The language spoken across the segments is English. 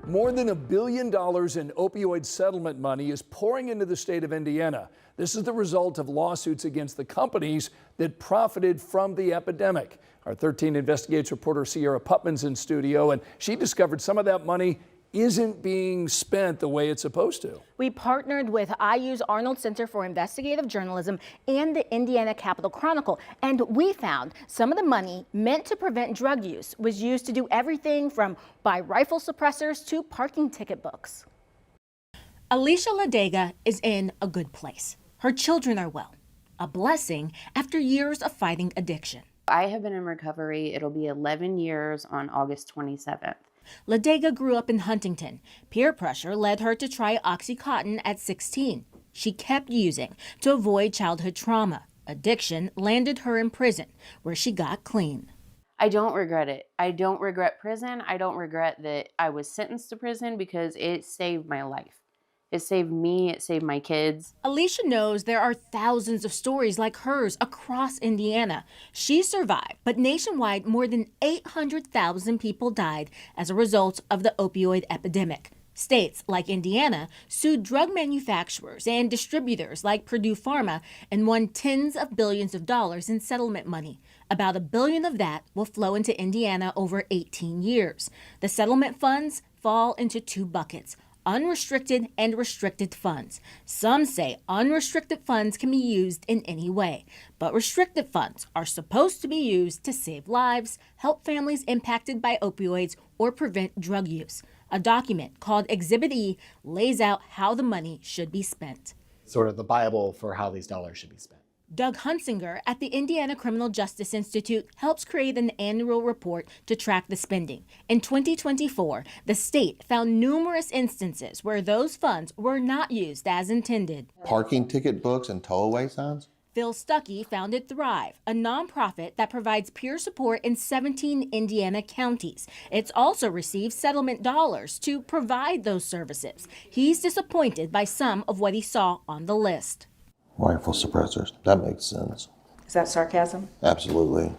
More than $1 billion in opioid settlement money is pouring into the state of Indiana. This is the result of lawsuits against the companies that profited from the epidemic. Our 13 Investigates reporter Sierra Putman's in studio, and she discovered some of that money isn't being spent the way it's supposed to. We partnered with IU's Arnolt Center for Investigative Journalism and the Indiana Capitol Chronicle, and we found some of the money meant to prevent drug use was used to do everything from buy rifle suppressors to parking ticket books. Alicia Ladega is in a good place. Her children are well, a blessing after years of fighting addiction. I have been in recovery. It'll be 11 years on August 27th. Ladega grew up in Huntington. Peer pressure led her to try OxyContin at 16. She kept using to avoid childhood trauma. Addiction landed her in prison, where she got clean. I don't regret it. I don't regret prison. I don't regret that I was sentenced to prison because it saved my life. It saved me, it saved my kids. Alicia knows there are thousands of stories like hers across Indiana. She survived, but nationwide, more than 800,000 people died as a result of the opioid epidemic. States like Indiana sued drug manufacturers and distributors like Purdue Pharma and won tens of billions of dollars in settlement money. About $1 billion of that will flow into Indiana over 18 years. The settlement funds fall into two buckets: unrestricted and restricted funds. Some say unrestricted funds can be used in any way, but restricted funds are supposed to be used to save lives, help families impacted by opioids, or prevent drug use. A document called Exhibit E lays out how the money should be spent. Sort of the Bible for how these dollars should be spent. Doug Hunsinger at the Indiana Criminal Justice Institute helps create an annual report to track the spending. In 2024, the state found numerous instances where those funds were not used as intended. Parking ticket books and tow-away signs? Phil Stuckey founded Thrive, a nonprofit that provides peer support in 17 Indiana counties. It's also received settlement dollars to provide those services. He's disappointed by some of what he saw on the list. Rifle suppressors. That makes sense. Is that sarcasm? Absolutely.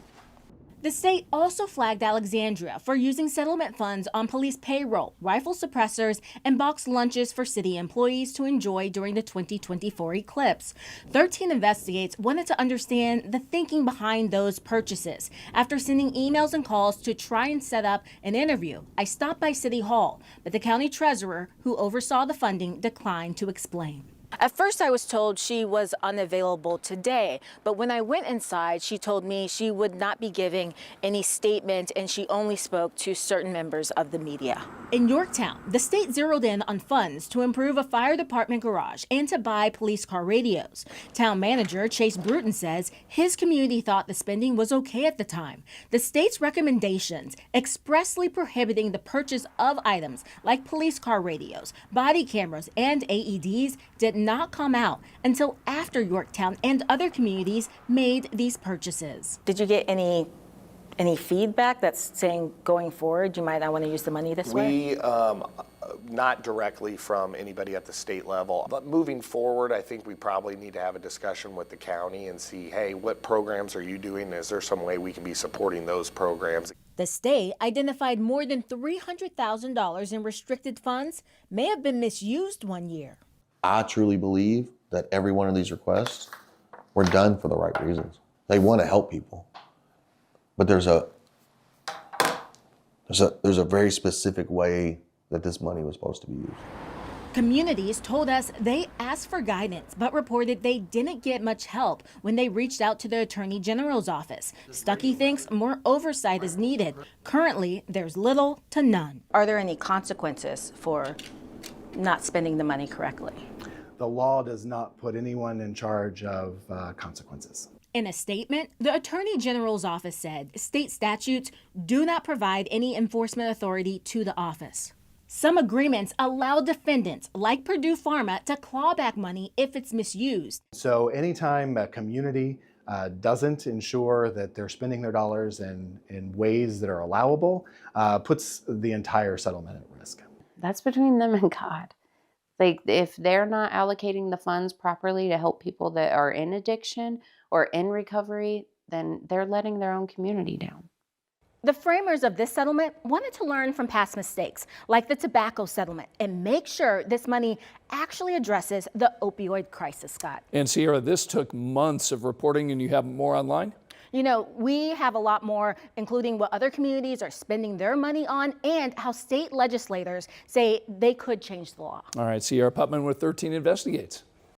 The state also flagged Alexandria for using settlement funds on police payroll, rifle suppressors, and boxed lunches for city employees to enjoy during the 2024 eclipse. 13 Investigates wanted to understand the thinking behind those purchases. After sending emails and calls to try and set up an interview, I stopped by City Hall, but the county treasurer, who oversaw the funding, declined to explain. At first, I was told she was unavailable today, but when I went inside, she told me she would not be giving any statement and she only spoke to certain members of the media. In Yorktown, the state zeroed in on funds to improve a fire department garage and to buy police car radios. Town manager Chase Bruton says his community thought the spending was okay at the time. The state's recommendations expressly prohibiting the purchase of items like police car radios, body cameras, and AEDs did not come out until after Yorktown and other communities made these purchases. Did you get any feedback that's saying going forward you might not want to use the money this way? Not directly from anybody at the state level, but moving forward, I think we probably need to have a discussion with the county and see, hey, what programs are you doing? Is there some way we can be supporting those programs? The state identified more than $300,000 in restricted funds may have been misused one year. I truly believe that every one of these requests were done for the right reasons. They want to help people, but there's a very specific way that this money was supposed to be used. Communities told us they asked for guidance, but reported they didn't get much help when they reached out to the Attorney General's office. Stuckey thinks more oversight is needed. Currently, there's little to none. Are there any consequences for not spending the money correctly? The law does not put anyone in charge of consequences. In a statement, the Attorney General's office said state statutes do not provide any enforcement authority to the office. Some agreements allow defendants like Purdue Pharma to claw back money if it's misused. So anytime a community doesn't ensure that they're spending their dollars in ways that are allowable, puts the entire settlement at risk. That's between them and God. Like, if they're not allocating the funds properly to help people that are in addiction or in recovery, then they're letting their own community down. The framers of this settlement wanted to learn from past mistakes, like the tobacco settlement, and make sure this money actually addresses the opioid crisis, Scott. And Sierra, this took months of reporting, and you have more online? You know, we have a lot more, including what other communities are spending their money on and how state legislators say they could change the law. All right, Sierra Putman with 13 Investigates.